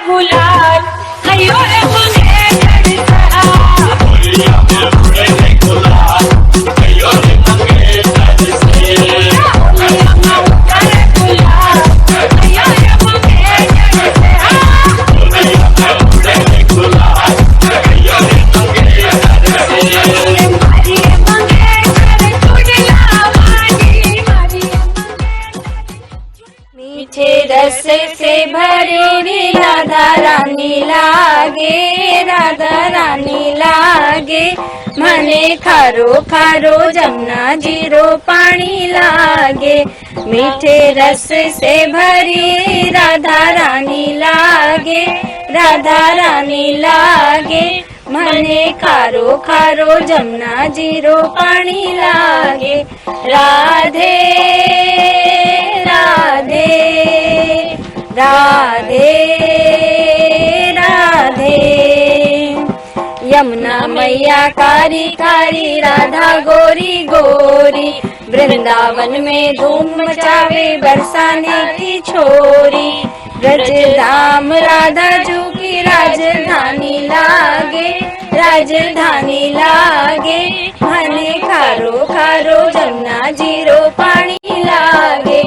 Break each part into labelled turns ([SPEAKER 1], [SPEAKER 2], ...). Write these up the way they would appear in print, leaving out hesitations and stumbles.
[SPEAKER 1] गुलाल कयो रे मंगेतर सा होलिया में उड़े रे गुलाल कयो रे मंगेतर से होलिया में उड़े रे गुलाल कयो रे मंगेतर से होलिया में उड़े रे गुलाल कयो रे मंगेतर से मारी मंगेतर चुड़ला वाली मारी मीठे रस से भरी राधा रानी लागे राधा रानी लागे मने खारो खारो जमुना जीरो पानी लागे मीठे रस से भरी राधा रानी लागे राधा रानी लागे मने खारो खारो जमुना जीरो पानी लागे राधे राधे राधे राधे यमुना मैया कारी कारी राधा गोरी गोरी वृंदावन में धूम मचावे बरसाने की छोरी ब्रज धाम राधा जू की राजधानी लागे राजधानी लागे मने खारो खारो जमुना जीरो पानी लागे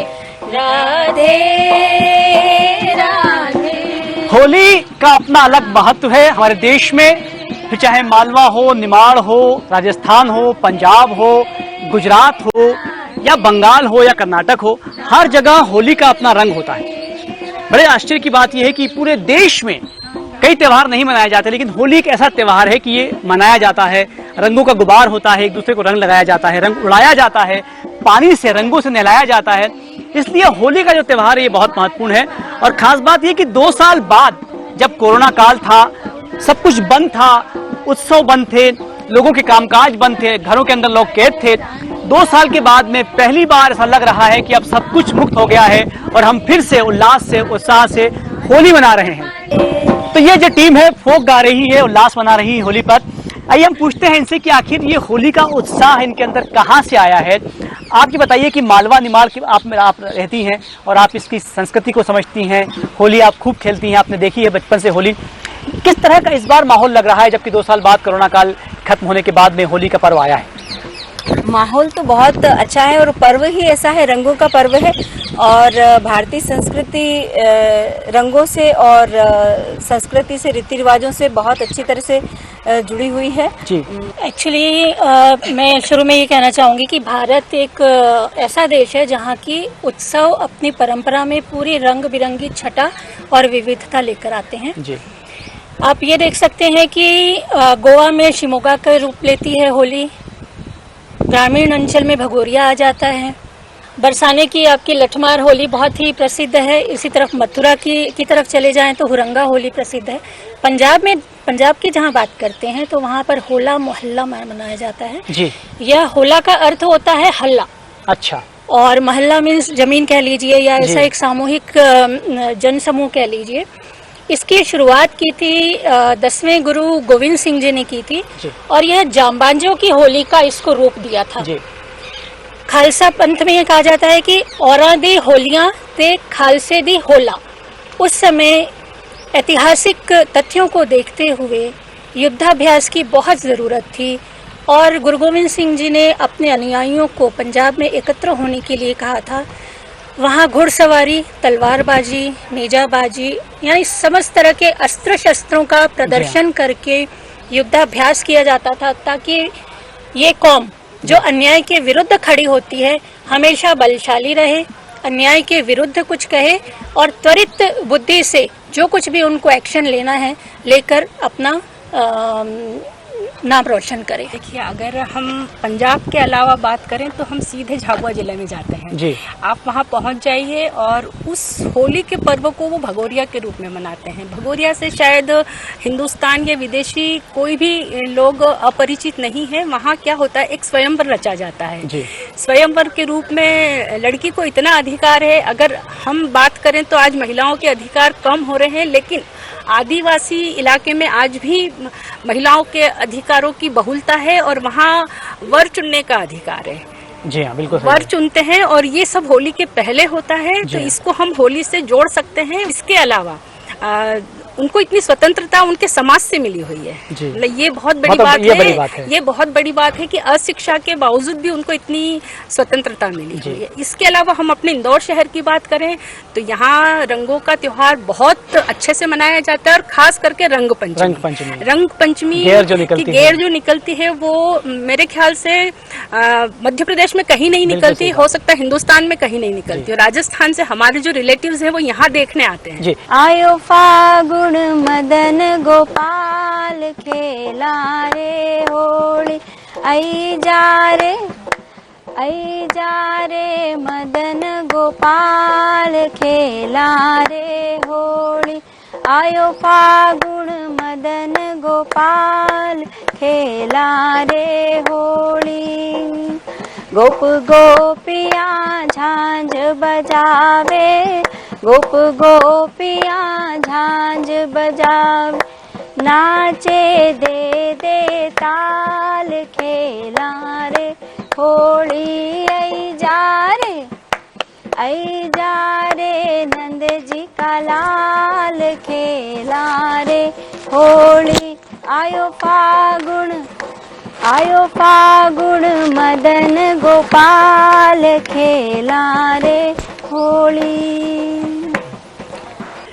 [SPEAKER 1] राधे राधे।
[SPEAKER 2] होली का अपना अलग महत्व है हमारे देश में, फिर चाहे मालवा हो, निमाड़ हो, राजस्थान हो, पंजाब हो, गुजरात हो या बंगाल हो या कर्नाटक हो, हर जगह होली का अपना रंग होता है। बड़े आश्चर्य की बात यह है कि पूरे देश में कई त्यौहार नहीं मनाए जाते, लेकिन होली एक ऐसा त्यौहार है कि ये मनाया जाता है। रंगों का गुबार होता है, एक दूसरे को रंग लगाया जाता है, रंग उड़ाया जाता है, पानी से रंगों से नहलाया जाता है। इसलिए होली का जो त्यौहार है ये बहुत महत्वपूर्ण है। और खास बात यह कि 2 साल बाद जब कोरोना काल था, सब कुछ बंद था, उत्सव बंद थे, लोगों के कामकाज बंद थे, घरों के अंदर लोग कैद थे, 2 साल के बाद में पहली बार ऐसा लग रहा है कि अब सब कुछ मुक्त हो गया है और हम फिर से उल्लास से उत्साह से होली मना रहे हैं। तो ये जो टीम है फोक गा रही है, उल्लास मना रही है होली पर। आइए हम पूछते हैं इनसे कि आखिर ये होली का उत्साह इनके अंदर कहाँ से आया है। आप ये बताइए कि मालवा निमाड़ की आप रहती हैं और आप इसकी संस्कृति को समझती हैं, होली आप खूब खेलती हैं, आपने देखी है बचपन से होली। किस तरह का इस बार माहौल लग रहा है जबकि 2 साल बाद कोरोना काल खत्म होने के बाद में होली का पर्व आया है?
[SPEAKER 3] माहौल तो बहुत अच्छा है और पर्व ही ऐसा है, रंगों का पर्व है और भारतीय संस्कृति रंगों से और संस्कृति से, रीति रिवाजों से बहुत अच्छी तरह से जुड़ी हुई है
[SPEAKER 2] जी।
[SPEAKER 4] एक्चुअली मैं शुरू में ये कहना चाहूँगी कि भारत एक ऐसा देश है जहाँ की उत्सव अपनी परंपरा में पूरी रंग बिरंगी छटा और विविधता लेकर आते हैं
[SPEAKER 2] जी।
[SPEAKER 4] आप ये देख सकते हैं कि गोवा में शिमोगा का रूप लेती है होली, ग्रामीण अंचल में भगोरिया आ जाता है, बरसाने की आपकी लठमार होली बहुत ही प्रसिद्ध है। इसी तरफ मथुरा की तरफ चले जाएं तो हुरंगा होली प्रसिद्ध है। पंजाब की जहां बात करते हैं तो वहां पर होला मोहल्ला मनाया जाता है
[SPEAKER 2] जी।
[SPEAKER 4] यह होला का अर्थ होता है हल्ला।
[SPEAKER 2] अच्छा।
[SPEAKER 4] और मोहल्ला मीन्स जमीन कह लीजिए या ऐसा एक सामूहिक जन समूह कह लीजिए। इसकी शुरुआत की थी 10वें गुरु गोविंद सिंह जी ने की थी और यह जांबाजों की होली का इसको रूप दिया था जी। खालसा पंथ में यह कहा जाता है कि औरा दी होलियां ते खालसे दी होला। उस समय ऐतिहासिक तथ्यों को देखते हुए युद्धाभ्यास की बहुत ज़रूरत थी और गुरु गोविंद सिंह जी ने अपने अनुयायियों को पंजाब में एकत्र होने के लिए कहा था। वहाँ घुड़सवारी, तलवारबाजी, नेजाबाजी यानी समस्त तरह के अस्त्र शस्त्रों का प्रदर्शन करके युद्धाभ्यास किया जाता था ताकि ये कौम जो अन्याय के विरुद्ध खड़ी होती है हमेशा बलशाली रहे, अन्याय के विरुद्ध कुछ कहे और त्वरित बुद्धि से जो कुछ भी उनको एक्शन लेना है लेकर अपना नाम रोशन करें।
[SPEAKER 5] देखिए, अगर हम पंजाब के अलावा बात करें तो हम सीधे झाबुआ जिले में जाते हैं
[SPEAKER 2] जी।
[SPEAKER 5] आप वहां पहुंच जाइए और उस होली के पर्व को वो भगोरिया के रूप में मनाते हैं। भगोरिया से शायद हिंदुस्तान या विदेशी कोई भी लोग अपरिचित नहीं है। वहाँ क्या होता है, एक स्वयंवर रचा जाता है जी। स्वयंवर के रूप में लड़की को इतना अधिकार है। अगर हम बात करें तो आज महिलाओं के अधिकार कम हो रहे हैं, लेकिन आदिवासी इलाके में आज भी महिलाओं के अधिकारों की बहुलता है और वहाँ वर चुनने का अधिकार है।
[SPEAKER 2] जी हाँ, बिल्कुल
[SPEAKER 5] वर चुनते हैं और ये सब होली के पहले होता है, तो इसको हम होली से जोड़ सकते हैं। इसके अलावा उनको इतनी स्वतंत्रता उनके समाज से मिली हुई है।
[SPEAKER 2] जी।
[SPEAKER 5] मतलब ये बहुत बड़ी
[SPEAKER 2] मतलब
[SPEAKER 5] बात
[SPEAKER 2] ये
[SPEAKER 5] है,
[SPEAKER 2] बड़ी बात है।
[SPEAKER 5] ये बहुत बड़ी बात है कि अशिक्षा के बावजूद भी उनको इतनी स्वतंत्रता मिली
[SPEAKER 2] जी।
[SPEAKER 5] हुई है। इसके अलावा हम अपने इंदौर शहर की बात करें तो यहाँ रंगों का त्योहार बहुत अच्छे से मनाया जाता है, और खास करके रंग पंचमी
[SPEAKER 2] गेर जो
[SPEAKER 5] निकलती है वो मेरे ख्याल से मध्य प्रदेश में कहीं नहीं निकलती, हो सकता है हिंदुस्तान में कहीं नहीं निकलती, और राजस्थान से हमारे जो रिलेटिव्स हैं वो यहाँ देखने आते हैं।
[SPEAKER 2] जी।
[SPEAKER 3] आयो फागुन मदन गोपाल खेला रे होली, आई जा रे मदन गोपाल खेला रे होली, आयो फागुन मदन गोपाल खेला रे होली। गोप गोपिया झांझ बजावे, गोप गोपिया झांझ बजावे, नाचे दे दे ताल खेला रे होली, आई जा रे नंद जी का लाल खेला रे होली, आयो फागुन मदन गोपाल खेला रे होली।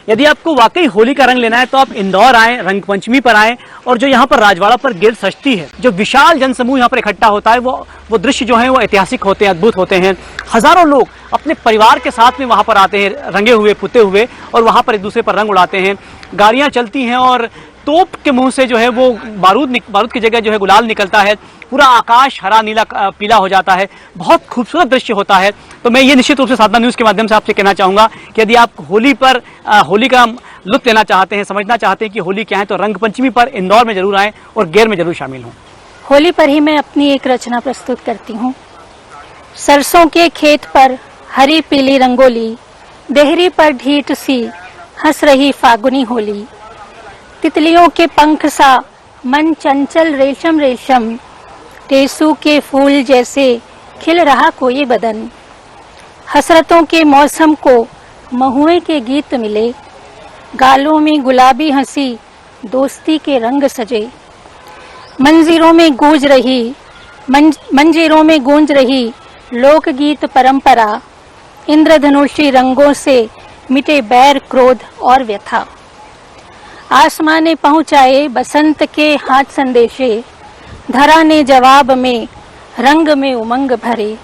[SPEAKER 2] यदि आपको वाकई होली का रंग लेना है तो आप इंदौर आएं, रंग पंचमी पर आएं, और जो यहाँ पर राजवाड़ा पर गिर सजती है, जो विशाल जनसमूह यहाँ पर इकट्ठा होता है, वो दृश्य जो है वो ऐतिहासिक होते हैं, अद्भुत होते हैं। हजारों लोग अपने परिवार के साथ में वहाँ पर आते हैं, रंगे हुए पुते हुए, और वहाँ पर एक दूसरे पर रंग उड़ाते हैं। गाड़ियाँ चलती हैं और तोप के मुंह से जो है वो बारूद की जगह जो है गुलाल निकलता है, पूरा आकाश हरा नीला पीला हो जाता है, बहुत खूबसूरत दृश्य होता है। तो मैं ये निश्चित रूप से साधना न्यूज़ के माध्यम से आपसे कहना चाहूँगा कि यदि आप होली का लुत्फ लेना चाहते हैं, समझना चाहते हैं कि होली क्या है, तो रंग पंचमी पर इंदौर में जरूर आएँ और गेर में जरूर शामिल हों।
[SPEAKER 4] होली पर ही मैं अपनी एक रचना प्रस्तुत करती हूँ। सरसों के खेत पर हरी पीली रंगोली, देहरी पर ढीठ सी हंस रही फागुनी होली, तितलियों के पंख सा मन चंचल रेशम रेशम, टेसू के फूल जैसे खिल रहा कोई बदन, हसरतों के मौसम को महुए के गीत मिले, गालों में गुलाबी हंसी दोस्ती के रंग सजे, मंजीरों में गूंज रही लोकगीत परंपरा, इंद्रधनुषी रंगों से मिटे बैर क्रोध और व्यथा, आसमां ने पहुंचाए बसंत के हाथ संदेशे, धरा ने जवाब में रंग में उमंग भरे,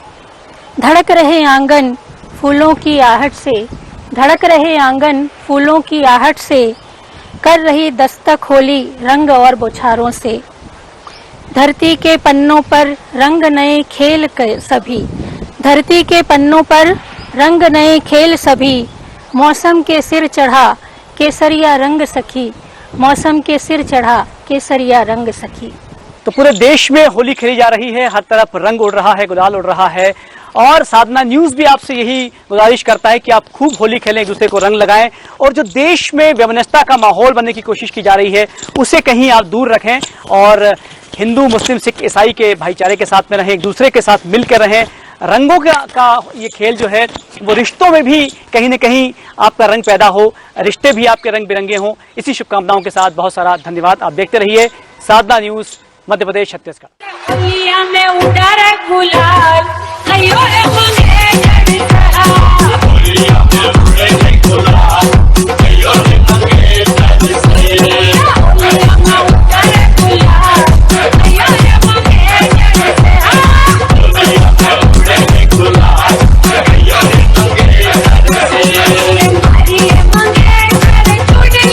[SPEAKER 4] धड़क रहे आंगन फूलों की आहट से, कर रही दस्तक होली रंग और बौछारों से, धरती के पन्नों पर रंग नए खेल सभी, मौसम के सिर चढ़ा केसरिया रंग सखी।
[SPEAKER 2] तो पूरे देश में होली खेली जा रही है, हर तरफ रंग उड़ रहा है, गुलाल उड़ रहा है, और साधना न्यूज़ भी आपसे यही गुजारिश करता है कि आप खूब होली खेलें, एक दूसरे को रंग लगाएं, और जो देश में वैमनस्यता का माहौल बनने की कोशिश की जा रही है उसे कहीं आप दूर रखें, और हिंदू मुस्लिम सिख ईसाई के भाईचारे के साथ में रहें, एक दूसरे के साथ मिलकर रहें। रंगों का ये खेल जो है वो रिश्तों में भी कहीं न कहीं आपका रंग पैदा हो, रिश्ते भी आपके रंग बिरंगे हों। इसी शुभकामनाओं के साथ बहुत सारा धन्यवाद। आप देखते रहिए साधना न्यूज़, मध्य प्रदेश, छत्तीसगढ़।
[SPEAKER 1] होलिया में उड़ा रे गुलाल, कहियो रे मंगे जड़सा। होलिया में